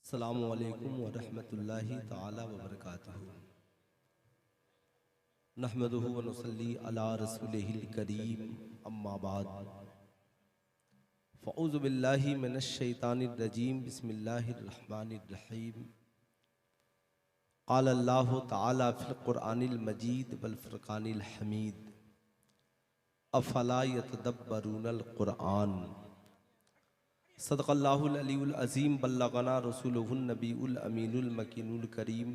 अस्सलामु अलैकुम व रहमतुल्लाहि ताला व बरकातुहू। नहमदुहु व नुसल्ली अला रसूलिहिल करीम, अम्मा बाद। फ़ऊज़ु बिल्लाहि मिनश शैतानिर रजीम, बिस्मिल्लाहिर रहमानिर रहीम। क़ाल अल्लाहु तआला फ़िल क़ुरआनिल मजीद वल फ़ुरक़ानिल हमीद, अफ़ला यतदब्बरूनल क़ुरआन। सदक़ल्लाहुल अलीयुल अज़ीम, बल्लगना रसूलुहुन नबीउल अमीनुल मकीनुल करीम,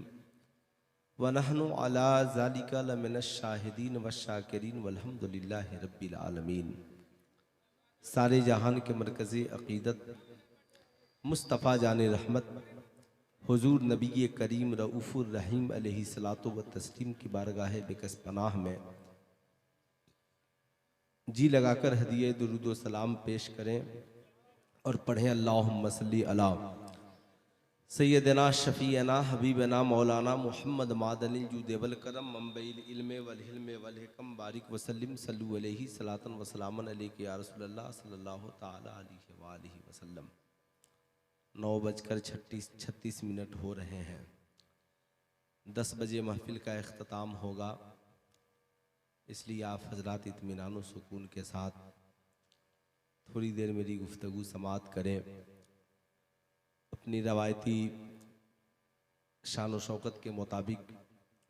व नहनु अला ज़ालिका लमिनश शाहिदीन वश्शाकिरीन वल्हम्दुलिल्लाहि रब्बिल आलमीन। सारे जहान के मरकज़े अक़ीदत मुस्तफ़ा जाने रहमत हुज़ूर नबी करीम रऊफ़ुर रहीम अलैहिस्सलातु व तस्लीम की बारगाह बिकस पनाह में जी लगाकर हदिये दुरूद व सलाम पेश करें और पढ़ें अल्लाहुम्मा सल्ली अला सैयदना शफ़ीअना हबीबना मौलाना मुहम्मद मादनिल जूद वल करम मंबइल इल्म वल हिल्म वल हिकम बारिक वसल्लिम सल्लु अलैहि सलातन व सलामन अलैका या रसूलल्लाह सल्लल्लाहु ताला अलैहि व आलिहि वसल्लम। 9:36 हो रहे हैं। 10 बजे महफिल का इख्तिताम होगा, इसलिए आप हजरात इत्मीनान व सुकून के साथ थोड़ी देर मेरी गुफ्तगू समात करें। अपनी रवायती शान व शौकत के मुताबिक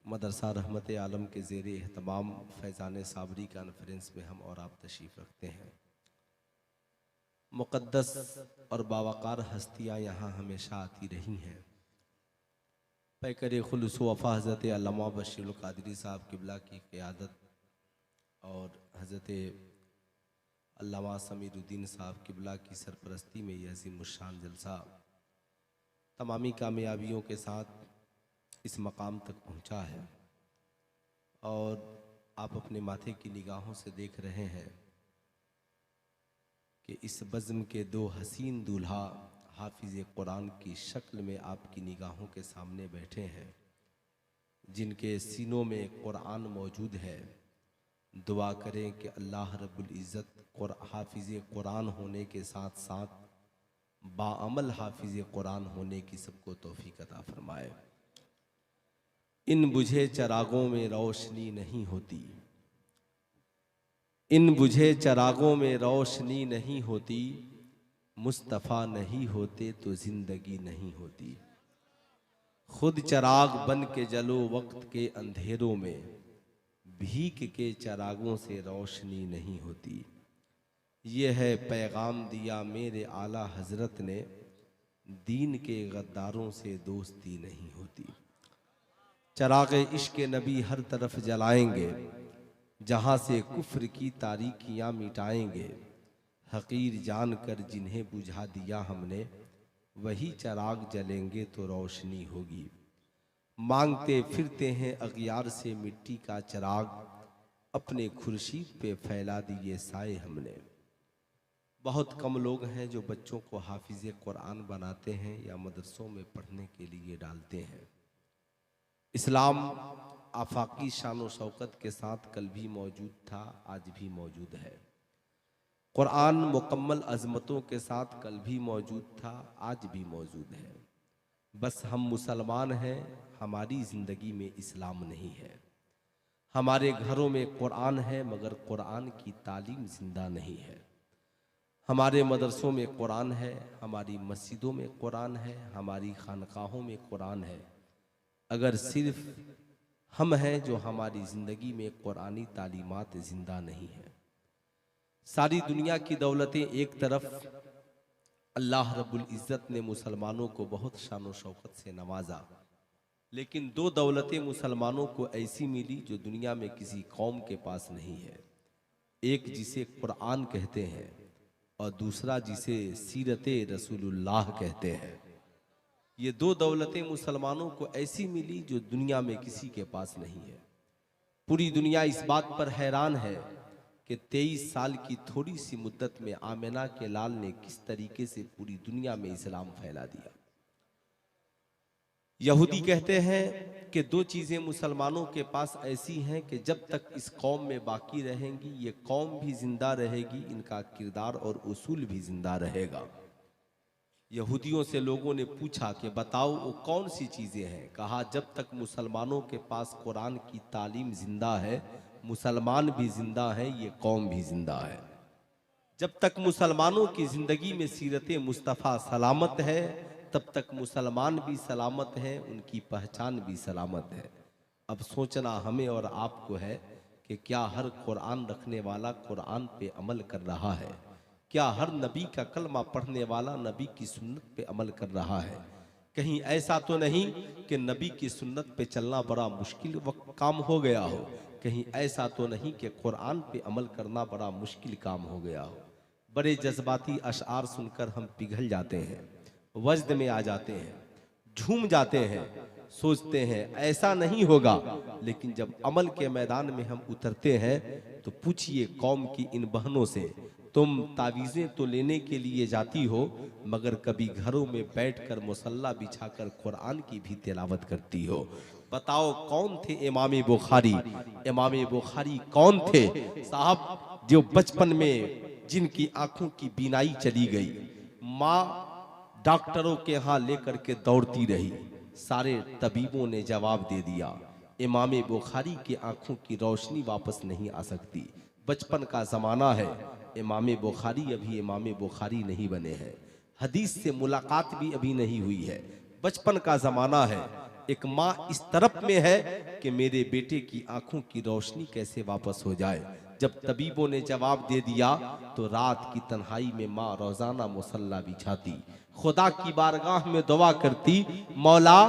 मदरसा रहमत आलम के ज़ेर एहतमाम फैज़ान साबरी कॉन्फ्रेंस में हम और आप तशरीफ़ रखते हैं। मुक़द्दस और बावकार हस्तियाँ यहाँ हमेशा आती रही हैं। पैकर खुलूस व वफ़ा हज़रत अल्लामा बशीरुल क़ादरी साहब क़िबला की क़ियादत और हज़रत अल्लामा समीरुद्दीन साहब क़िबला की सरपरस्ती में यह अज़ीमुश्शान जलसा तमामी कामयाबियों के साथ इस मकाम तक पहुँचा है। और आप अपने माथे की निगाहों से देख रहे हैं कि इस बज़्म के 2 हसीन दूल्हा हाफिज़ कुरान की शक्ल में आपकी निगाहों के सामने बैठे हैं, जिनके सीनों में कुरान मौजूद है। दुआ करें कि अल्लाह रब्बुल इज़्ज़त हाफिज़ कुरान होने के साथ साथ बाअमल हाफिज़ कुरान होने की सबको तौफ़ीक़ अता फ़रमाए। इन बुझे चरागों में रोशनी नहीं होती, इन बुझे चरागों में रोशनी नहीं होती, मुस्तफ़ा नहीं होते तो ज़िंदगी नहीं होती। खुद चराग बन के जलो वक्त के अंधेरों में, भीख के चरागों से रोशनी नहीं होती। ये है पैगाम दिया मेरे आला हजरत ने, दीन के गद्दारों से दोस्ती नहीं होती। चराग़ इश्क़ नबी हर तरफ जलाएंगे, जहाँ से कुफ्र की तारीकियाँ मिटाएंगे। हक़ीर जान कर जिन्हें बुझा दिया हमने, वही चराग जलेंगे तो रोशनी होगी। मांगते फिरते हैं अगियार से मिट्टी का चराग, अपने खुर्शीद पे फैला दिए साए हमने। बहुत कम लोग हैं जो बच्चों को हाफिज़ कुरान बनाते हैं या मदरसों में पढ़ने के लिए डालते हैं। इस्लाम आफाकी शान व शौकत के साथ कल भी मौजूद था, आज भी मौजूद है। कुरान मुकम्मल अज़मतों के साथ कल भी मौजूद था, आज भी मौजूद है। बस हम मुसलमान हैं, हमारी ज़िंदगी में इस्लाम नहीं है। हमारे घरों में कुरान है, मगर कुरान की तालीम ज़िंदा नहीं है। हमारे मदरसों में कुरान है, हमारी मस्जिदों में कुरान है, हमारी खानकाहों में कुरान है, अगर सिर्फ हम हैं जो हमारी ज़िंदगी में कुरानी तालीमात ज़िंदा नहीं है। सारी दुनिया की दौलतें एक तरफ, अल्लाह रब्बुल इज़्ज़त ने मुसलमानों को बहुत शान व शौकत से नवाजा, लेकिन 2 दौलतें मुसलमानों को ऐसी मिली जो दुनिया में किसी कौम के पास नहीं है। एक जिसे कुरान कहते हैं और दूसरा जिसे सीरत रसूलुल्लाह कहते हैं। ये 2 दौलतें मुसलमानों को ऐसी मिली जो दुनिया में किसी के पास नहीं है। पूरी दुनिया इस बात पर हैरान है कि 23 साल की थोड़ी सी मुद्दत में आमिना के लाल ने किस तरीके से पूरी दुनिया में इस्लाम फैला दिया। यहूदी कहते हैं कि 2 चीज़ें मुसलमानों के पास ऐसी हैं कि जब तक इस कौम में बाकी रहेंगी, ये कौम भी जिंदा रहेगी, इनका किरदार और उसूल भी जिंदा रहेगा। यहूदियों से लोगों ने पूछा कि बताओ वो कौन सी चीज़ें हैं। कहा जब तक मुसलमानों के पास कुरान की तालीम जिंदा है, मुसलमान भी जिंदा है, ये कौम भी जिंदा है। जब तक मुसलमानों की ज़िंदगी में सीरत मुस्तफ़ा सलामत है, तब तक मुसलमान भी सलामत हैं, उनकी पहचान भी सलामत है। अब सोचना हमें और आपको है कि क्या हर कुरान रखने वाला कुरान पे अमल कर रहा है? क्या हर नबी का कलमा पढ़ने वाला नबी की सुन्नत पे अमल कर रहा है? कहीं ऐसा तो नहीं कि नबी की सुन्नत पे चलना बड़ा मुश्किल काम हो गया हो। कहीं ऐसा तो नहीं कि कुरान पे अमल करना बड़ा मुश्किल काम हो गया हो। बड़े जज्बाती अशआर सुनकर हम पिघल जाते हैं, वजद में आ जाते हैं, झूम जाते हैं, सोचते हैं ऐसा नहीं होगा। लेकिन जब अमल के मैदान में हम उतरते हैं तो पूछिए कौम की इन बहनों से, तुम तावीज़ें तो लेने के लिए जाती हो, मगर कभी घरों में बैठकर मुसल्ला बिछाकर कुरान की भी तिलावत करती हो? बताओ कौन थे इमाम बुखारी? इमाम बुखारी कौन थे साहब? जो बचपन में जिनकी आंखों की बीनाई चली गई, माँ डॉक्टरों के यहाँ लेकर के दौड़ती रही, सारे तबीबों ने जवाब दे दिया इमाम बुखारी की आंखों की रोशनी वापस नहीं आ सकती। बचपन का ज़माना है, इमाम बुखारी अभी इमाम बुखारी नहीं बने हैं, हदीस से मुलाकात भी अभी नहीं हुई है, बचपन का ज़माना है। एक माँ इस तरफ में है कि मेरे बेटे की आंखों की रोशनी कैसे वापस हो जाए। जब तबीबों ने जवाब दे दिया तो रात की तन्हाई में माँ रोजाना मुसल्ला बिछाती, खुदा की बारगाह में दुआ करती, मौला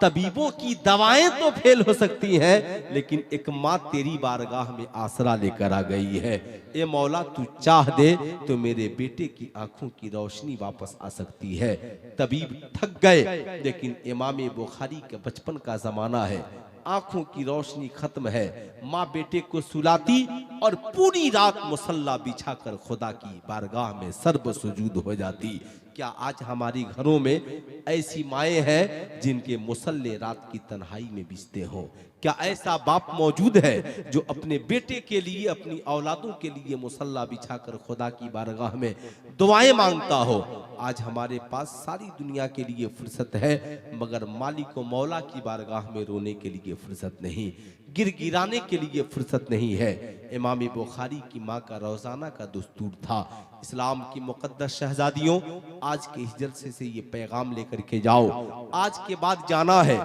तबीबों की दवाएं तो फेल हो सकती हैं, लेकिन एक माँ तेरी बारगाह में आसरा लेकर आ गई है। ए मौला तू चाह दे तो मेरे बेटे की आंखों की रोशनी वापस आ सकती है। तबीब थक गए, लेकिन इमाम बुखारी के बचपन का जमाना है, आंखों की रोशनी खत्म है। माँ बेटे को सुलाती और पूरी रात मुसल्ला बिछाकर खुदा की बारगाह में सर्ब सुजूद हो जाती। क्या आज हमारी घरों में ऐसी माएँ हैं जिनके मुसल्ले रात की तन्हाई में बिछते हों? क्या ऐसा बाप मौजूद है जो अपने बेटे के लिए, अपनी औलादों के लिए मुसल्ला बिछाकर खुदा की बारगाह में दुआएं मांगता हो? आज हमारे पास सारी दुनिया के लिए फुर्सत है, मगर मालिक व मौला की बारगाह में रोने के लिए फुर्सत नहीं, गिरगिराने के लिए फुर्सत नहीं है। इमाम बुखारी की माँ का रोजाना का दस्तूर था। इस्लाम की मुकद्दस शहजादियों, आज के इस जलसे से ये पैगाम लेकर के जाओ, आज के बाद जाना है,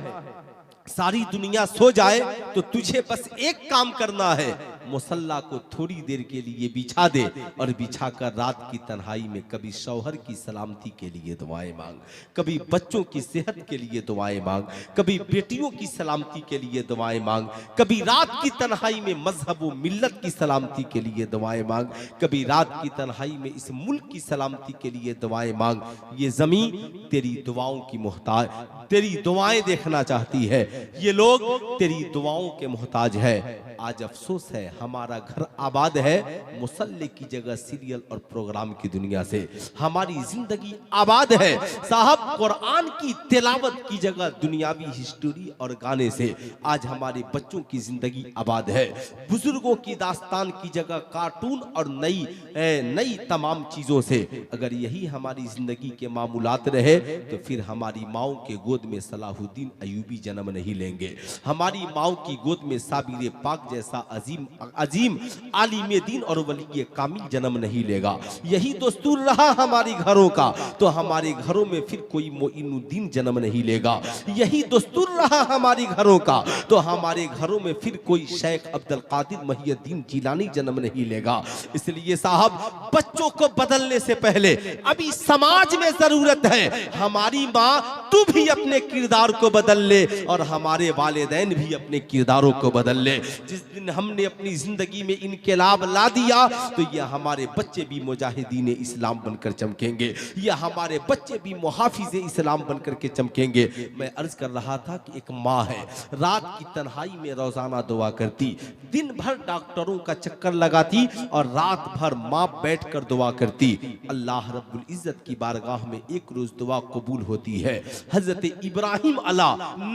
सारी दुनिया सो जाए तो तुझे बस एक काम करना है, मुसल्ला को थोड़ी देर के लिए बिछा दे और बिछाकर रात की तन्हाई में कभी शौहर की सलामती के लिए दुआएं मांग, कभी बच्चों की सेहत के लिए दुआएं मांग, कभी बेटियों की सलामती के लिए दुआएं मांग, कभी रात की तन्हाई में मजहब व मिल्लत की सलामती के लिए दुआएं मांग, कभी रात की तन्हाई में इस मुल्क की सलामती के लिए दुआएं मांग। ये जमीन तेरी दुआओं की मोहताज, तेरी दुआएं देखना चाहती है, ये लोग तेरी दुआओं के मोहताज है। आज अफसोस है हमारा घर आबाद है मुसल्ले की जगह सीरियल और प्रोग्राम की दुनिया से, हमारी जिंदगी आबाद है साहब कुरान की तिलावत की जगह दुनियावी हिस्ट्री और गाने से। आज हमारे बच्चों की जिंदगी आबाद है बुजुर्गों की दास्तान की जगह कार्टून और नई तमाम चीजों से। अगर यही हमारी जिंदगी के मामूलात रहे तो फिर हमारी माओ के गोद में सलाहुद्दीन अयूबी जन्म नहीं लेंगे, हमारी माओ की गोद में साबिर पाक जैसा अजीम आलिम दीन और वली कामिल जन्म नहीं लेगा। यही दस्तूर रहा हमारी घरों का तो हमारे घरों में फिर कोई मोइनुद्दीन जन्म नहीं लेगा। यही दस्तूर रहा हमारी घरों का तो हमारे घरों में फिर कोई शेख अब्दुल कादिर महियुद्दीन जिलानी जन्म नहीं लेगा। इसलिए साहब बच्चों को बदलने से पहले अभी समाज में जरूरत है, हमारी माँ तू भी अपने किरदार को बदल ले और हमारे वालिदैन भी अपने किरदारों को बदल ले। जिस दिन हमने अपनी जिंदगी में इनकलाब ला दिया तो ये हमारे बच्चे भी मुजाहिदीन इस्लाम बनकर चमकेंगे, ये हमारे बच्चे भी मुहाफिज इस्लाम बनकर के चमकेंगे। मैं अर्ज कर रहा था कि एक माँ है, रात की तन्हाई में रोजाना दुआ करती, दिन भर डॉक्टरों का चक्कर लगाती और रात भर माँ बैठकर दुआ करती। अल्लाह रब्बुल इज्जत की बारगाह में एक रोज दुआ कबूल होती है, हजरत इब्राहिम अला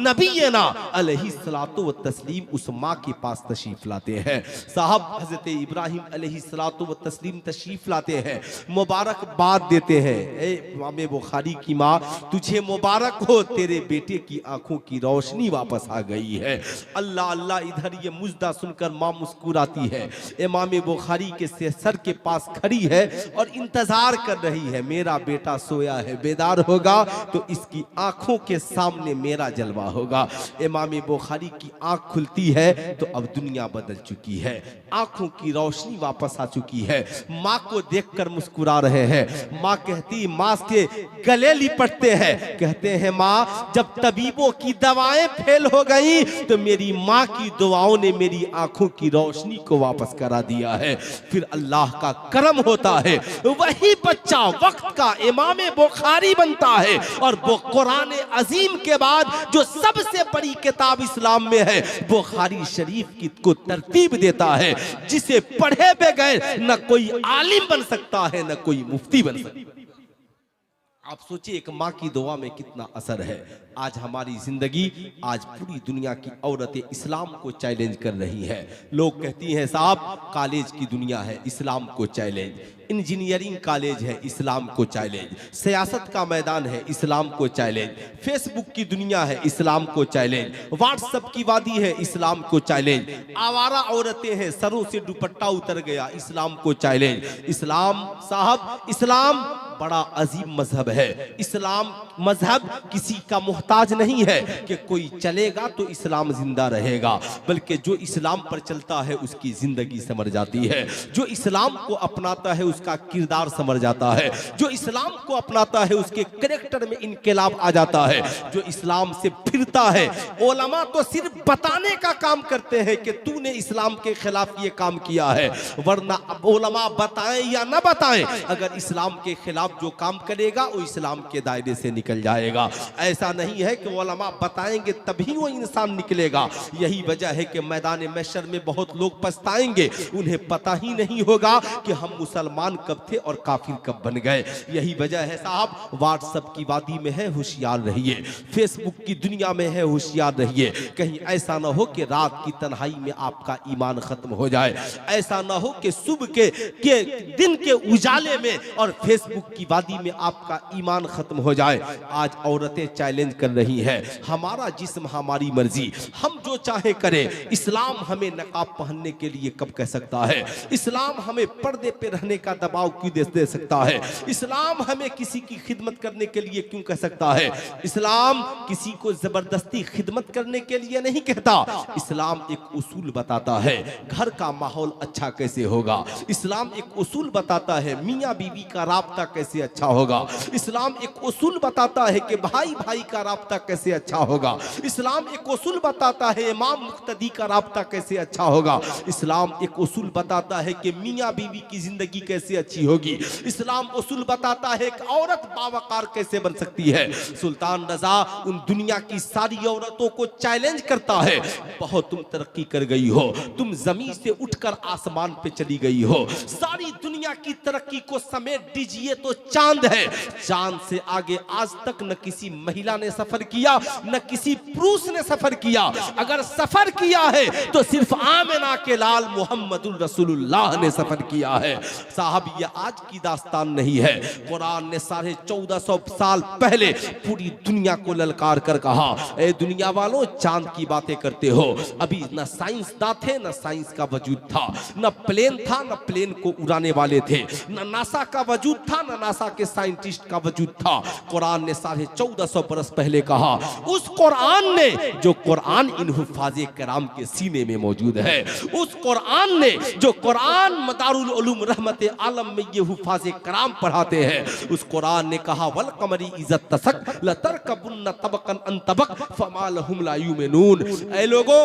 नबीना अलैहिस्सलातु व तस्लीम उस माँ के पास तशरीफ लाते हैं। साहब हजरत इब्राहिम अलैहिस्सलातु व तस्लीम तशरीफ लाते हैं, मुबारकबाद देते हैं। ए इमाम बुखारी की माँ, तुझे मुबारक हो, तेरे बेटे की आंखों की रोशनी वापस आ गई है। अल्लाह अल्लाह, इधर ये मुजदा सुनकर माँ मुस्कुराती है। इमाम बुखारी के सर के पास खड़ी है और इंतजार कर रही है, मेरा बेटा सोया है, बेदार होगा तो इसकी आंखों के सामने मेरा जलवा होगा। इमाम बुखारी की आंख खुलती है तो अब दुनिया बदल चुकी है, आंखों की रोशनी वापस आ चुकी है। माँ को देखकर मुस्कुरा रहे हैं। माँ कहती, माँ के गले लिपटते हैं, कहते हैं माँ जब तबीबों की दवाएं फेल हो गई तो मेरी माँ की दुआओं ने मेरी आंखों की रोशनी को वापस करा दिया है। फिर अल्लाह का करम होता है, वही बच्चा वक्त का इमाम बुखारी बनता है और वो कुरान अजीम के बाद जो सबसे बड़ी किताब इस्लाम में है बुखारी शरीफ की को तरतीब देता है, जिसे पढ़े बगैर न कोई आलिम बन सकता है न कोई मुफ्ती बन सकता है। आप सोचिए एक माँ की दुआ में कितना असर है। आज हमारी जिंदगी, आज पूरी दुनिया की औरतें इस्लाम को चैलेंज कर रही है। लोग कहती हैं साहब कॉलेज की दुनिया है, इस्लाम को चैलेंज, इंजीनियरिंग कॉलेज है, इस्लाम को चैलेंज, सियासत का मैदान है, इस्लाम को चैलेंज, फेसबुक की दुनिया है, इस्लाम को चैलेंज, व्हाट्सएप की वादी है, इस्लाम को चैलेंज, आवारा औरतें हैं, सरों से दुपट्टा उतर गया, इस्लाम को चैलेंज। इस्लाम साहब, इस्लाम बड़ा अजीब मजहब है। इस्लाम मजहब किसी का मोहताज नहीं है कि कोई चलेगा तो इस्लाम जिंदा रहेगा, बल्कि जो इस्लाम पर चलता है उसकी जिंदगी संवर जाती है। जो इस्लाम को अपनाता है उसका किरदार संवर जाता है। जो इस्लाम को अपनाता है उसके कैरेक्टर में इनकलाब आ जाता है। जो इस्लाम से फिरता है, उलमा तो सिर्फ बताने का काम करते हैं कि तूने इस्लाम के खिलाफ ये काम किया है, वरना उलमा बताएं या ना बताएं, अगर इस्लाम के खिलाफ जो काम करेगा वो इस्लाम के दायरे से निकल जाएगा। ऐसा नहीं है कि उलमा बताएंगे तभी वो इंसान निकलेगा। यही वजह है कि मैदान महशर में बहुत लोग पछताएंगे, उन्हें पता ही नहीं होगा कि हम मुसलमान कब थे और काफिर कब बन गए। यही वजह है साहब, व्हाट्सएप की वादी में है, होशियार रहिए, फेसबुक की दुनिया में है, होशियार रहिए। कहीं ऐसा ना हो कि रात की तन्हाई में आपका ईमान खत्म हो जाए, ऐसा ना हो कि सुबह के दिन के उजाले में और फेसबुक की वादी में आपका ईमान खत्म हो जाए। आज औरतें चैलेंज कर रही हैं, हमारा जिस्म हमारी मर्जी, हम जो चाहे करें। इस्लाम हमें नकाब पहनने के लिए कब कह सकता है? इस्लाम हमें पर्दे पे रहने का दबाव क्यों दे सकता है? इस्लाम हमें किसी की खिदमत करने के लिए क्यों कह सकता है? इस्लाम किसी को जबरदस्ती खिदमत करने के लिए नहीं कहता। इस्लाम एक उसूल बताता है, घर का माहौल अच्छा कैसे होगा। इस्लाम एक उसूल बताता है, मियाँ बीवी का राब्ता कैसे अच्छा होगा। इस्लाम एक उसूल बताता है कि भाई भाई का राब्ता कैसे अच्छा होगा। इस्लाम एक उसूल बताता है इमाम मुक्तदी का राब्ता कैसे अच्छा होगा। इस्लाम एक उसूल बताता है कि मियाँ बीवी की जिंदगी कैसे अच्छी होगी। इस्लाम उसूल बताता है कि औरत बावकार कैसे बन सकती है। सुल्तान रजा उन दुनिया की सारी औरतों को चैलेंज करता है, बहुत तुम तरक्की कर गई हो, तुम जमीन से उठकर आसमान पे चली गई हो, सारी दुनिया की तरक्की को समेट दीजिए तो चांद है। चांद से आगे आज तक न किसी महिला ने सफर किया, न किसी पुरुष ने सफर किया। अगर सफर किया है तो सिर्फ आमिना के लाल मोहम्मदुर रसूलुल्लाह ने सफर किया है। साहब ये आज की दास्तान नहीं है। कुरान ने 1450 साल पहले पूरी दुनिया को ललकार कर कहा, ए दुनिया वालों चांद की बातें करते हो। अभी न साइंसदान थे, न साइंस का वजूद था, न प्लेन था, न प्लेन को उड़ाने वाले थे, न नासा का वजूद था, न नासा के साइंटिस्ट का वजूद था। कुरान ने 1450 बरस पहले कहा, उस कुरान ने जो कुरान इन हुफाज़े कराम के सीने में मौजूद है, उस कुरान ने जो कुरान मदारुल उलूम रहमत आलम में ये हुफाज़े कराम पढ़ाते हैं, उस कुरान ने कहा वल कमरी इज़्ज़त तसक लतरकबुन्न तबकन अन तबक फमा लहुम ला युमिनून। ऐ लोगों,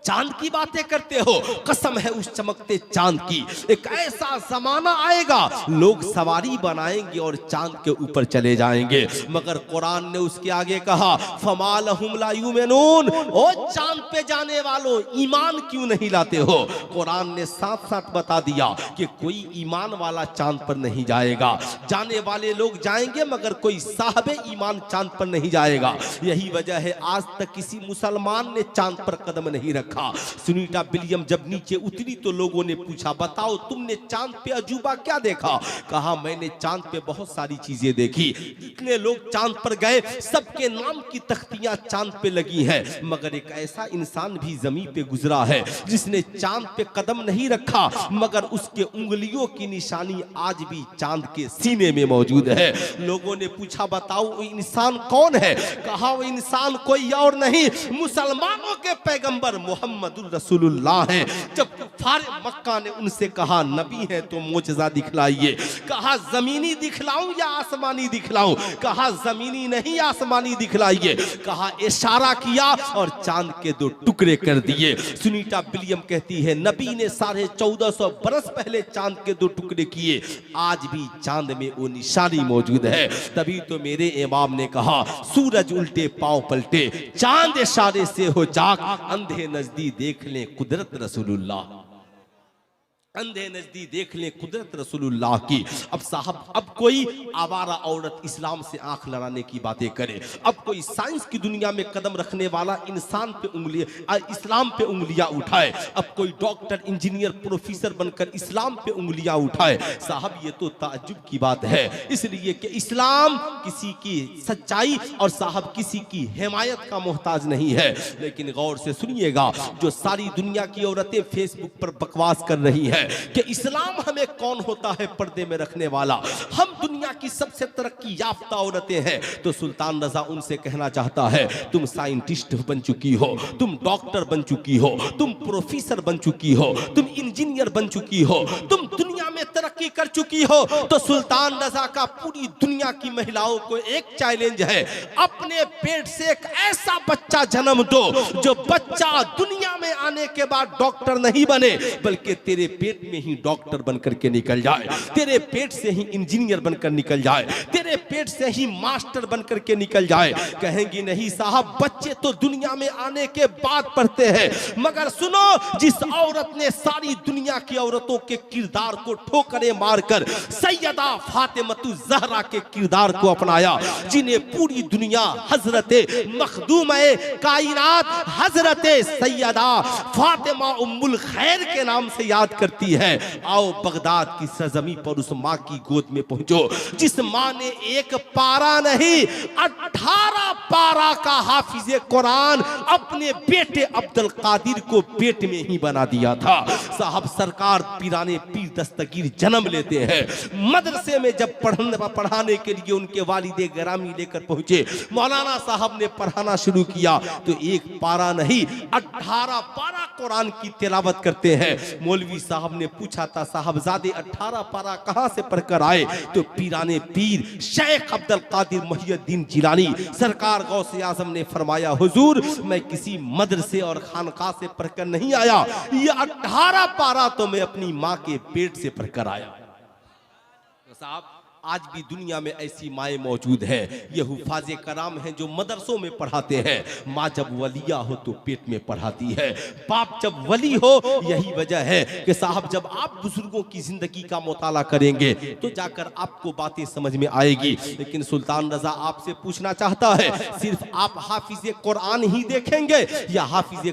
चांद की बातें करते हो, कसम है उस चमकते चांद की। एक ऐसा जमाना आएगा लोग सवारी बनाएंगे और चांद के ऊपर चले जाएंगे, मगर कुरान ने उसके आगे कहा फमा लहुम ला युमिनून, ओ चांद पे जाने वालों ईमान क्यों नहीं लाते हो। कुरान ने साथ साथ बता दिया कि कोई ईमान वाला चांद पर नहीं जाएगा, जाने वाले लोग जाएंगे मगर कोई साहबे ईमान चांद पर नहीं जाएगा। यही वजह है आज तक किसी मुसलमान ने चांद पर कदम नहीं रखा। सुनीता विलियम जब नीचे उतरी तो लोगों ने पूछा बताओ तुमने चांद पे अजूबा क्या देखा। कहा मैंने चांद पे बहुत सारी चीजें देखी, इतने लोग चांद पर गए, सबके नाम की तख्तियां चांद पे लगी हैं, मगर एक ऐसा इंसान भी जमीन पे गुजरा है जिसने चांद पे कदम नहीं रखा, मगर उसके उंगलियों की निशानी आज भी चांद के सीने में मौजूद है। लोगों ने पूछा बताओ वो इंसान कौन है। कहा वो इंसान कोई और नहीं, मुसलमानों के पैगंबर मोहम्मदुर रसूलुल्लाह हैं। जब कुफार मक्का ने उनसे कहा नबी है तो मोजज़ा दिखलाइए, कहा जमीनी दिखलाऊं या आसमानी दिखलाऊं। कहा जमीनी नहीं आसमानी दिखलाइए। कहा इशारा किया और चांद के दो टुकड़े कर दिए। सुनीता विलियम कहती है नबी ने 1450 बरस पहले चांद के दो टुकड़े किए, आज भी चांद में वो निशानी मौजूद है। तभी तो मेरे इमाम ने कहा सूरज उल्टे पांव पलटे, चांद इशारे से हो जाग, अंधे नजदीक देख लें कुदरत रसूलुल्लाह, अंधे नजदीक देख लें कुदरत रसूलुल्लाह की। अब साहब अब कोई आवारा औरत इस्लाम से आंख लड़ाने की बातें करे, अब कोई साइंस की दुनिया में कदम रखने वाला इंसान पे उंगलियां इस्लाम पे उंगलियां उठाए, अब कोई डॉक्टर इंजीनियर प्रोफेसर बनकर इस्लाम पे उंगलियां उठाए। साहब ये तो ताज्जुब की बात है, इसलिए कि इस्लाम किसी की सच्चाई और साहब किसी की हिमायत का मोहताज नहीं है। लेकिन गौर से सुनिएगा, जो सारी दुनिया की औरतें फेसबुक पर बकवास कर रही है कि इस्लाम हमें कौन होता है पर्दे में रखने वाला, हम दुनिया की सबसे तरक्की याफ्ता औरतें हैं, तो सुल्तान रजा उनसे कहना चाहता है तुम साइंटिस्ट बन चुकी हो, तुम डॉक्टर बन चुकी हो, तुम प्रोफेसर बन चुकी हो, तुम इंजीनियर बन चुकी हो, तुम दुनिया में तरक्की कर चुकी हो, तो सुल्तान रजा का पूरी दुनिया की महिलाओं को एक चैलेंज है, अपने पेट से एक ऐसा बच्चा जन्म दो जो बच्चा दुनिया में आने के बाद डॉक्टर नहीं बने बल्कि तेरे पेट में ही डॉक्टर बनकर के निकल जाए, तेरे पेट से ही इंजीनियर बनकर निकल जाए, तेरे पेट से ही मास्टर बनकर के निकल जाए। कहेंगी नहीं साहब बच्चे तो दुनिया में आने के बाद पढ़ते हैं, मगर सुनो जिस औरत ने सारी दुनिया की औरतों के किरदार को ठोकरें मारकर सैयदा फातिमतु ज़हरा के किरदार को अपनाया, जिन्हें पूरी दुनिया हजरते मखदूमे कायनात हजरते सैयदा फातिमा उम्मुल खैर के नाम से याद करती है। आओ बगदाद की सरजमी पर उस माँ की गोद में पहुंचो जिस माँ ने एक पारा नहीं 18 पारा का हाफिजे कुरान अपने बेटे अब्दुल कादिर को पेट में ही बना दिया था। साहब सरकार पीराने पीर दस्तगीर जन्म लेते हैं, मदरसे में जब पढ़ाने के लिए उनके वालिदे ग्रामी लेकर पहुंचे, मौलाना साहब ने पढ़ाना शुरू किया तो एक पारा नहीं 18 पारा कुरान की तिलावत करते हैं। मौलवी साहब ने पूछा था साहबजादे 18 पारा कहां से पढ़कर आए, तो पीराने पीर शेख अब्दुल कादिर मुहियुद्दीन जिलानी सरकार गौसे आजम ने फरमाया हुजूर मैं किसी मदरसे और खानका से पढ़कर नहीं आया, ये 18 पारा तो मैं अपनी माँ के पेट से पढ़कर आया। साहब आज भी दुनिया में ऐसी माएँ मौजूद हैं, ये हुफाज़े कराम हैं जो मदरसों में पढ़ाते हैं। माँ जब वलिया हो तो पेट में पढ़ाती है, बाप जब वली हो। यही वजह है कि साहब जब आप बुजुर्गों की जिंदगी का मुताला करेंगे तो जाकर आपको बातें समझ में आएगी। लेकिन सुल्तान रजा आपसे पूछना चाहता है सिर्फ आप हाफिज़े कुरान ही देखेंगे या हाफिज़े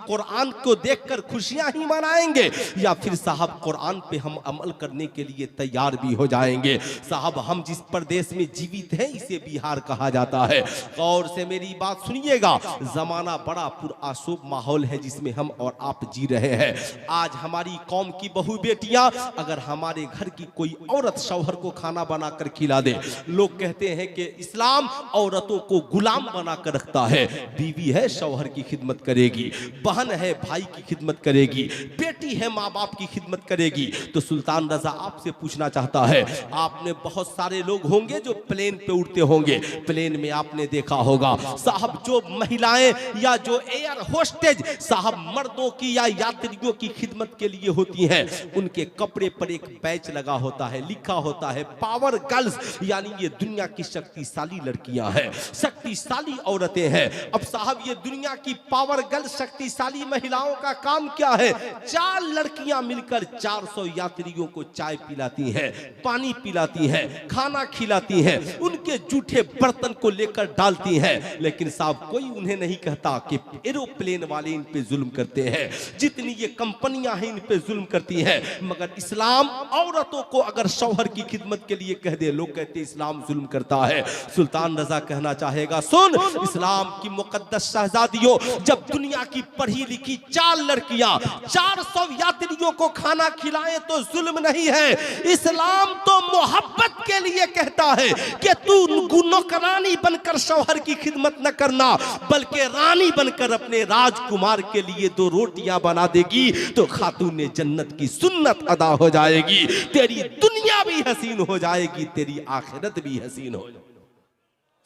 कुरान को देखकर खुशियां ही मनाएंगे, या फिर साहब कुरान पे हम अमल करने के लिए तैयार भी हो जाएंगे। साहब हम जिस प्रदेश में जीवित हैं इसे बिहार कहा जाता है। गौर से मेरी बात सुनिएगा, जमाना बड़ा पुरआसूब माहौल है जिसमें हम और आप जी रहे हैं। आज हमारी कौम की बहू बेटियां अगर हमारे घर की कोई औरत शौहर को खाना बनाकर खिला दे, लोग कहते हैं कि इस्लाम औरतों को गुलाम बनाकर रखता है। बीवी है शौहर की खिदमत करेगी, बहन है भाई की खिदमत करेगी, बेटी है माँ बाप की खिदमत करेगी। तो सुल्तान रजा आपसे पूछना चाहता है है। आपने बहुत सारे लोग होंगे जो प्लेन पे उड़ते होंगे, प्लेन में आपने देखा होगा साहब जो महिलाएं या जो एयर होस्टेज साहब मर्दों की या यात्रियों की खिदमत के लिए होती हैं, उनके कपड़े पर एक बैच लगा होता है, लिखा होता है पावर गर्ल्स, यानी ये दुनिया की शक्तिशाली लड़कियां हैं, शक्तिशाली औरतें हैं। अब साहब ये दुनिया की पावर गर्ल्स शक्तिशाली महिलाओं का काम क्या है? 4 लड़कियां मिलकर 400 यात्रियों को चाय पिलाती हैं, पानी पिलाती हैं, खाना खिलाती हैं, उनके जूठे बर्तन को लेकर डालती हैं। लेकिन साहब कोई उन्हें नहीं कहता कि एरोप्लेन वाले इन पे जुल्म करते हैं, जितनी ये कंपनियां हैं इन पे जुल्म करती हैं। मगर इस्लाम औरतों को अगर शौहर की खिदमत के लिए कह दे, लोग कहते इस्लाम जुल्म करता है। सुल्तान रजा कहना चाहेगा, सुन इस्लाम की मुकद्दस शहजादियों, जब दुनिया की पढ़ी लिखी 4 लड़कियां 400 यात्रियों को खाना खिलाएं तो जुल्म नहीं है। इस्लाम तो मोहब्बत के लिए कहता है कि तू नौकरानी बनकर शौहर की खिदमत न करना, बल्कि रानी बनकर अपने राजकुमार के लिए 2 रोटियां बना देगी तो खातून जन्नत की सुन्नत अदा हो जाएगी। तेरी दुनिया भी हसीन हो जाएगी, तेरी आखिरत भी हसीन हो जाएगी।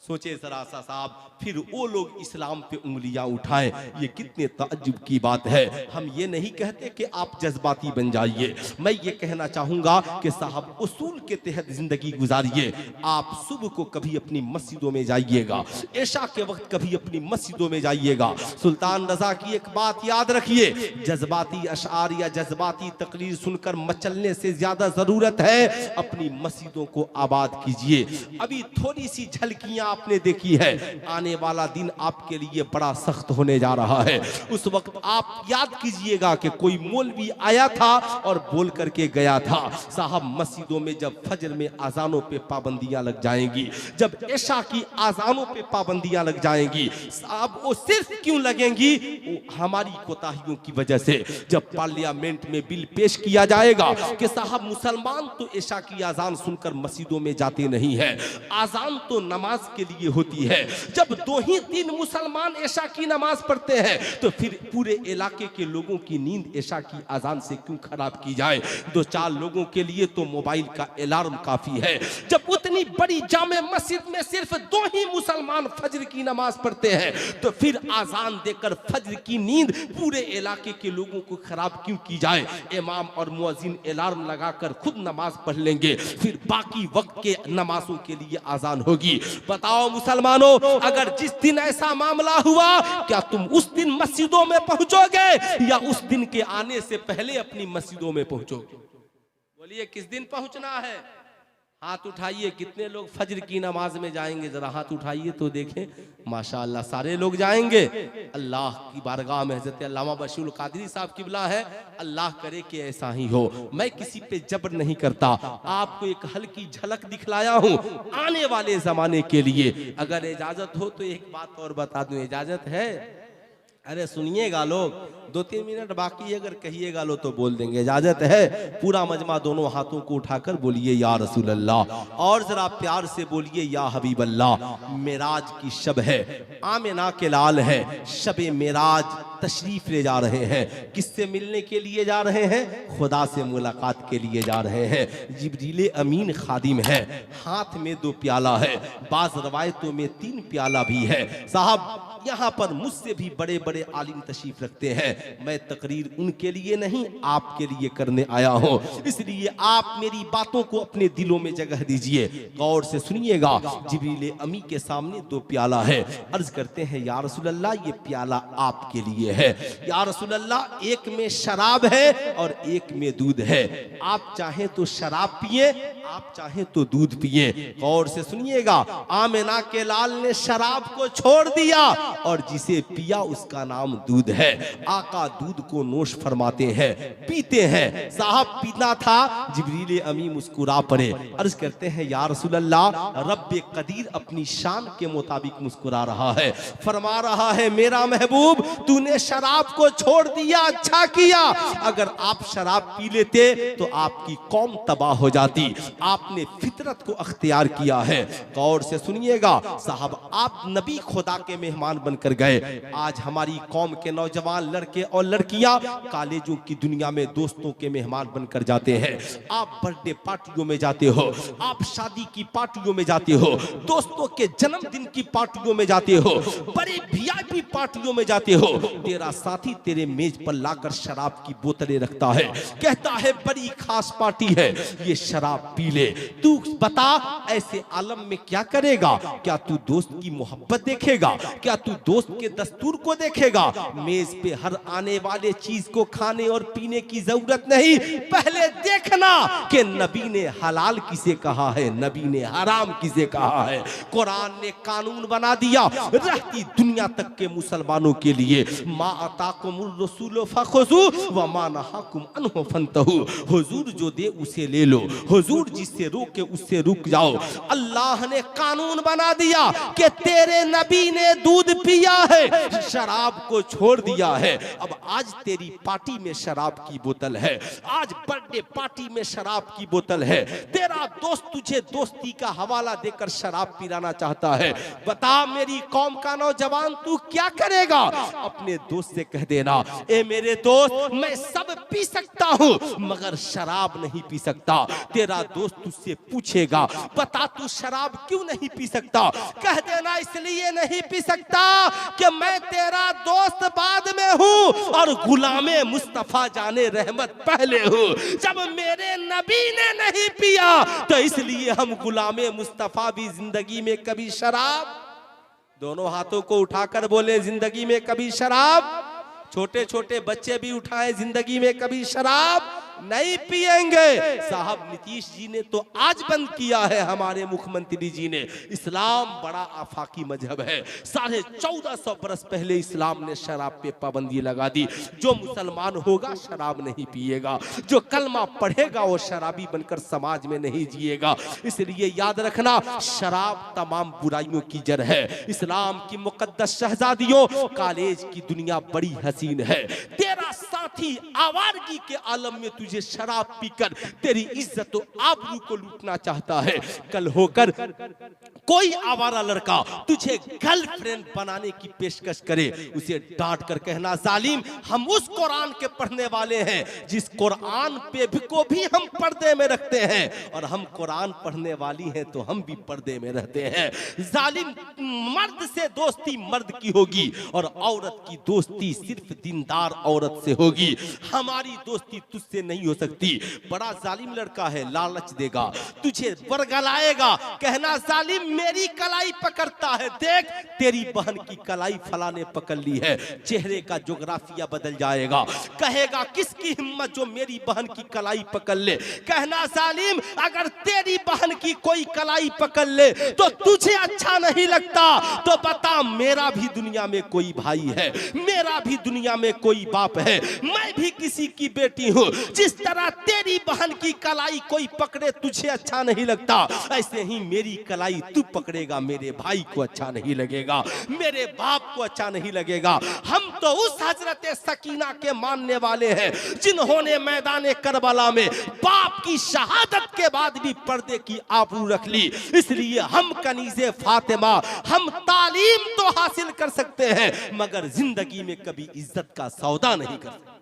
सोचे जरा सा साहब, फिर वो लोग इस्लाम पे उंगलियां उठाएं, ये कितने ताज्जुब की बात है। हम ये नहीं कहते कि आप जज्बाती बन जाइए, मैं ये कहना चाहूंगा कि साहब उसूल के तहत जिंदगी गुजारिए। आप सुबह को कभी अपनी मस्जिदों में जाइएगा, ऐशा के वक्त कभी अपनी मस्जिदों में जाइएगा। सुल्तान रजा की एक बात याद रखिए, जज्बाती अशआर या जज्बाती तकरीर सुनकर मचलने से ज्यादा जरूरत है अपनी मस्जिदों को आबाद कीजिए। अभी थोड़ी सी झलकियां आपने देखी है, आने वाला दिन आपके लिए बड़ा सख्त होने जा रहा है। उस वक्त आप याद कीजिएगा कि कोई मौलवी आया था और बोल करके गया था, साहब मस्जिदों में जब फजर में आजानों पे पाबंदियां लग जाएंगी, जब ऐशा की आजानों पे पाबंदियां लग जाएंगी, साहब वो सिर्फ क्यों लगेंगी? वो हमारी कोताहियों की वजह से। जब पार्लियामेंट में बिल पेश किया जाएगा कि साहब मुसलमान तो ऐशा की आजान सुनकर मस्जिदों में जाते नहीं है, आजान तो नमाज के लिए होती है। जब 2 ही 3 मुसलमान ऐशा की नमाज पढ़ते हैं तो फिर पूरे इलाके के लोगों की नींद ऐशा की आजान से क्यों खराब की जाए? 2-4 लोगों के लिए तो मोबाइल का अलार्म काफी है। जब उतनी बड़ी जामे मस्जिद में सिर्फ 2 ही मुसलमान फजर की नमाज पढ़ते हैं तो फिर आजान देकर फजर की नींद पूरे इलाके के लोगों को खराब क्यों की जाए? इमाम और मुअज्जिन अलार्म लगाकर खुद नमाज पढ़ लेंगे, फिर बाकी वक्त के नमाजों के लिए आजान होगी। बताओ मुसलमानों, अगर जिस दिन ऐसा मामला हुआ, क्या तुम उस दिन मस्जिदों में पहुंचोगे या उस दिन के आने से पहले अपनी मस्जिदों में पहुंचोगे? बोलिए किस दिन पहुंचना है? हाथ उठाइए, कितने लोग फजर की नमाज में जाएंगे? जरा हाथ उठाइए तो देखें। माशाअल्लाह सारे लोग जाएंगे। अल्लाह की बारगाह में हज़रत अल्लामा बशीरुल कादरी साहब किबला है, अल्लाह करे कि ऐसा ही हो। मैं किसी पे जबर नहीं करता, आपको एक हल्की झलक दिखलाया हूँ आने वाले जमाने के लिए। अगर इजाजत हो तो एक बात और बता दूं, इजाजत है? अरे सुनिएगा लोग, 2-3 मिनट बाकी अगर कहिएगा लो तो बोल देंगे। इजाजत है? पूरा मजमा दोनों हाथों को उठाकर बोलिए या रसूल अल्लाह, और जरा प्यार से बोलिए या हबीब अल्लाह। मेराज की शब है, आमिना के लाल है, शबे मेराज तशरीफ ले जा रहे हैं। किससे मिलने के लिए जा रहे हैं? खुदा से मुलाकात के लिए जा रहे हैं। जिब्रील अमीन खादिम है, हाथ में 2 प्याला है, बाज़ रवायतों में 3 प्याला भी है। साहब यहाँ पर मुझसे भी बड़े बड़े आलिम तशरीफ रखते हैं। मैं तकरीर उनके लिए नहीं आपके लिए करने आया हूँ, इसलिए आप मेरी बातों को अपने दिलों में जगह दीजिए, गौर से सुनिएगा। जिब्रील अमी के सामने 2 प्याला है, अर्ज करते हैं या रसूल अल्लाह ये प्याला आपके लिए है। या रसूल अल्लाह एक में शराब है और एक में दूध है, आप चाहें तो शराब पिए, आप चाहें तो दूध पिए। गौर से सुनिएगा, आमिना के लाल ने शराब को छोड़ दिया और जिसे पिया उसका नाम दूध है। आका दूध को नोश फरमाते हैं, पीते हैं। साहब पीना था, जिब्रील अमी मुस्कुरा पड़े, अर्ज करते हैं या रसूल अल्लाह रब्बे कदीर अपनी शान के मुताबिक मुस्कुरा रहा है, फरमा रहा है मेरा महबूब तूने शराब को छोड़ दिया, अच्छा किया। अगर आप शराब पी लेते तो आपकी कौम तबाह हो जाती। आपने फितरत को अख्तियार किया है। गौर से सुनिएगा साहब, आप नबी खुदा के मेहमान बनकर गए। आज हमारी कौम के नौजवान लड़के और लड़कियां कॉलेजों की दुनिया में दोस्तों के मेहमान बनकर जाते हैं। आप बर्थडे पार्टियों में जाते हो, आप शादी की पार्टियों में जाते हो, दोस्तों के जन्मदिन की पार्टियों में जाते हो, बड़े वीआईपी पार्टियों में जाते हो। तेरा साथी तेरे मेज पर लाकर शराब की बोतलें रखता है, कहता है बड़ी खास पार्टी है, ये शराब पी ले। तू बता ऐसे आलम में क्या करेगा? क्या तू दोस्त की मोहब्बत देखेगा? क्या तू दोस्त के दस्तूर को देखेगा? मेज पे हर आने वाले चीज को खाने और पीने की जरूरत नहीं, पहले देखना कि नबी ने हलाल किसे कहा है, नबी ने हराम किसे कहा है। कुरान ने कानून बना दिया रहती दुनिया तक के मुसलमानों के लिए, मा अताकुमुर रसूल फखुजू व मा नहाकुम अन्हु फंतहू। हुजूर जो दे उसे ले लो, हुजूर जिससे रोके उससे रुक जाओ। अल्लाह ने कानून बना दिया कि तेरे नबी ने दूध पिया है, शराब को छोड़ दिया है। अब आज तेरी पार्टी में शराब की बोतल है, आज बर्थडे पार्टी में शराब की बोतल है, तेरा दोस्त तुझे दोस्ती का हवाला देकर शराब पिलाना चाहता है। बता मेरी कौम का नौजवान तू क्या करेगा? अपने दोस्त से कह देना, ए मेरे दोस्त मैं सब पी सकता हूँ मगर शराब नहीं पी सकता। तेरा दोस्त तुझसे पूछेगा बता तू शराब क्यों नहीं पी सकता? कह देना इसलिए नहीं पी सकता कि मैं तेरा दोस्त बाद में हूँ और गुलामे मुस्तफा जाने रहमत पहले हूँ। जब मेरे नबी ने नहीं पिया तो इसलिए हम गुलामे मुस्तफा भी जिंदगी में कभी शराब, दोनों हाथों को उठाकर बोले जिंदगी में कभी शराब, छोटे छोटे बच्चे भी उठाएं जिंदगी में कभी शराब नहीं पिएंगे। साहब नीतीश जी ने तो आज बंद किया है, हमारे मुख्यमंत्री जी ने। इस्लाम बड़ा आफाकी मजहब है, 1450 बरस पहले इस्लाम ने शराब पे पाबंदी लगा दी। जो मुसलमान होगा शराब नहीं पिएगा, जो कलमा पढ़ेगा वो शराबी बनकर समाज में नहीं जिएगा। इसलिए याद रखना शराब तमाम बुराइयों की जड़ है। इस्लाम की मुकद्दस शहजादियों, कॉलेज की दुनिया बड़ी हसीन है। तेरा साथी आवारगी के आलम में तुझे शराब पीकर तेरी इज्जत और आबरू को लूटना चाहता है। कल होकर कोई आवारा लड़का तुझे गर्लफ्रेंड बनाने की पेशकश करे, उसे डांट कर कहना जालिम हम उस कुरान के पढ़ने वाले हैं जिस कुरान पे को भी हम पर्दे में रखते हैं, और हम कुरान पढ़ने वाली हैं तो हम भी पर्दे में रहते हैं। जालिम मर्द से दोस्ती मर्द की होगी और औरत की दोस्ती सिर्फ दीनदार औरत से होगी। हमारी दोस्ती तुझसे नहीं हो सकती। बड़ा जालिम लड़का है, लालच देगा, तुझे बरगलाएगा, कहना जालिम मेरी कलाई पकड़ता है, देख तेरी बहन की कलाई फलाने पकड़ ली है। चेहरे का जोग्राफिया बदल जाएगा, कहेगा किसकी हिम्मत जो मेरी बहन की कलाई पकड़ ले। कहना जालिम अगर तेरी बहन की कोई कलाई पकड़ ले तो तुझे अच्छा नहीं लगता तो बता मेरा भी दुनिया में कोई भाई है, मेरा भी दुनिया में कोई बाप है, मैं भी किसी की बेटी हूँ। जिस तरह तेरी बहन की कलाई कोई पकड़े तुझे अच्छा नहीं लगता, ऐसे ही मेरी कलाई तू पकड़ेगा मेरे भाई को अच्छा नहीं लगेगा, मेरे बाप को अच्छा नहीं लगेगा। हम तो उस हजरत सकीना के मानने वाले हैं जिन्होंने मैदान करबला में बाप की शहादत के बाद भी पर्दे की आबरू रख ली। इसलिए हम कनीज़े फातिमा, हम तालीम तो हासिल कर सकते हैं मगर जिंदगी में कभी इज्जत का सौदा नहीं कर सकते।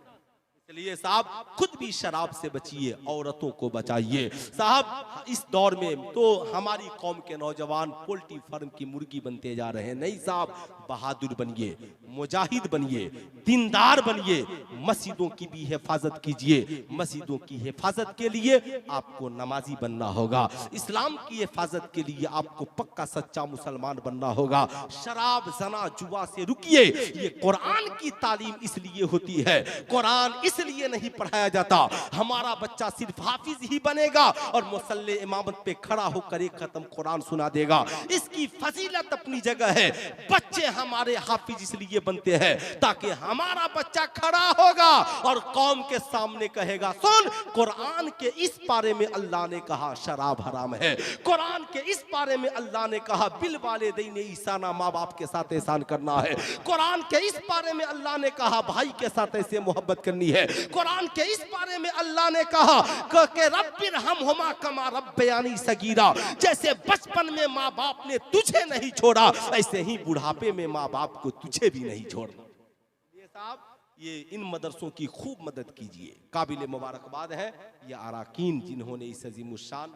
इसलिए साहब खुद भी शराब से बचिए, औरतों को बचाइए। साहब इस दौर में तो हमारी कौम के नौजवान पोल्ट्री फार्म की मुर्गी बनते जा रहे हैं। नहीं साहब, बहादुर बनिए, मुजाहिद बनिए, दीनदार बनिए, मस्जिदों की भी हिफाजत कीजिए। मस्जिदों की हिफाजत के लिए आपको नमाजी बनना होगा, इस्लाम की हिफाजत के लिए आपको पक्का सच्चा मुसलमान बनना होगा। शराब जना जुआ से रुकिए। ये कुरान की तालीम इसलिए होती है, कुरान इसलिए नहीं पढ़ाया जाता। हमारा बच्चा सिर्फ हाफिज ही बनेगा और मुसल्ले इमामत पे खड़ा होकर एक खत्म कुरान सुना देगा। इसकी फजीलत अपनी जगह है। बच्चे हमारे हाफिज इसलिए इसलिए बनते हैं ताकि हमारा बच्चा खड़ा होगा और कौम के सामने कहेगा, सुन, कुरान के इस पारे में अल्लाह ने कहा शराब हराम है, कुरान के इस पारे में अल्लाह ने कहा बिल वाले दीने ईसाना, माँ बाप के साथ एहसान करना है, कुरान के इस पारे में अल्लाह ने कहा भाई के साथ ऐसे मोहब्बत करनी है, कुरान के इस बारे में अल्लाह ने कहा कि रब्बिर हमहुमा कमा रब्बयानी सगीरा, जैसे बचपन में माँ बाप ने तुझे नहीं छोड़ा ऐसे ही बुढ़ापे में माँ बाप को तुझे भी नहीं छोड़ना। ये साहब, ये इन मदरसों की खूब मदद कीजिए, काबिल मुबारकबाद है ये अराकीन जिन्होंने इस अजीमुशान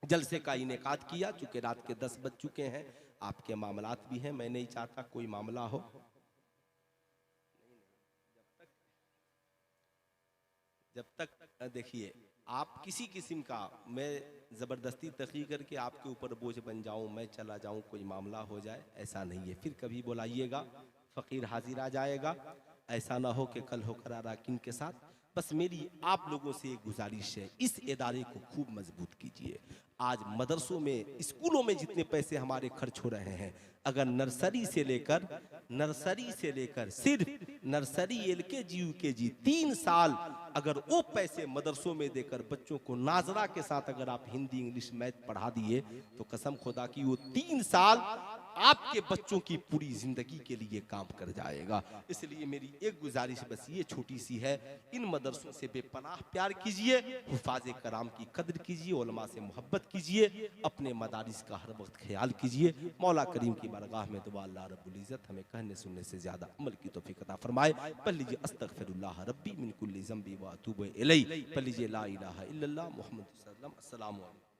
जलसे का इनेकाद किया। चूंकि रात के 10 बज चुके हैं, आपके मामलात भी हैं, मैं नहीं चाहता कोई मामला हो। जब तक देखिए आप किसी किस्म का मैं ज़बरदस्ती तकी करके आपके ऊपर बोझ बन जाऊं, मैं चला जाऊं, कोई मामला हो जाए, ऐसा नहीं है। फिर कभी बुलाइएगा, फ़कीर हाजिर आ जाएगा, ऐसा ना हो कि कल होकर अराकीन के साथ। बस मेरी आप लोगों से एक गुजारिश है, इस इदारे को खूब मजबूत कीजिए। आज मदरसों में, स्कूलों में जितने पैसे हमारे खर्च हो रहे हैं, अगर नर्सरी से लेकर सिर्फ नर्सरी LKG UKG 3 साल अगर वो पैसे मदरसों में देकर बच्चों को नाजरा के साथ अगर आप हिंदी इंग्लिश मैथ पढ़ा दिए तो कसम खुदा की वो 3 साल आपके बच्चों की पूरी जिंदगी के लिए काम कर जाएगा। इसलिए मेरी एक गुजारिश बस ये छोटी सी है, इन मदरसों से बेपनाह प्यार कीजिए, हुफाज़े कराम की कदर कीजिए, उलमा से मोहब्बत कीजिए, अपने मदारिस का हर वक्त ख्याल कीजिए। मौला करीम की बारगाह में दुआ अल्लाह रब्बुल इज़्ज़त हमें कहने सुनने से ज़्यादा अमल की तौफीक अता फरमाए। पढ़ लीजिए अस्तगफिरुल्लाह रब्बी मिन कुल्ली ज़ंबी व अतूबु इलैहि, पढ़ लीजिए ला इलाहा इल्लल्लाह मुहम्मदुर रसूलुल्लाह। अस्सलामु अलैकुम।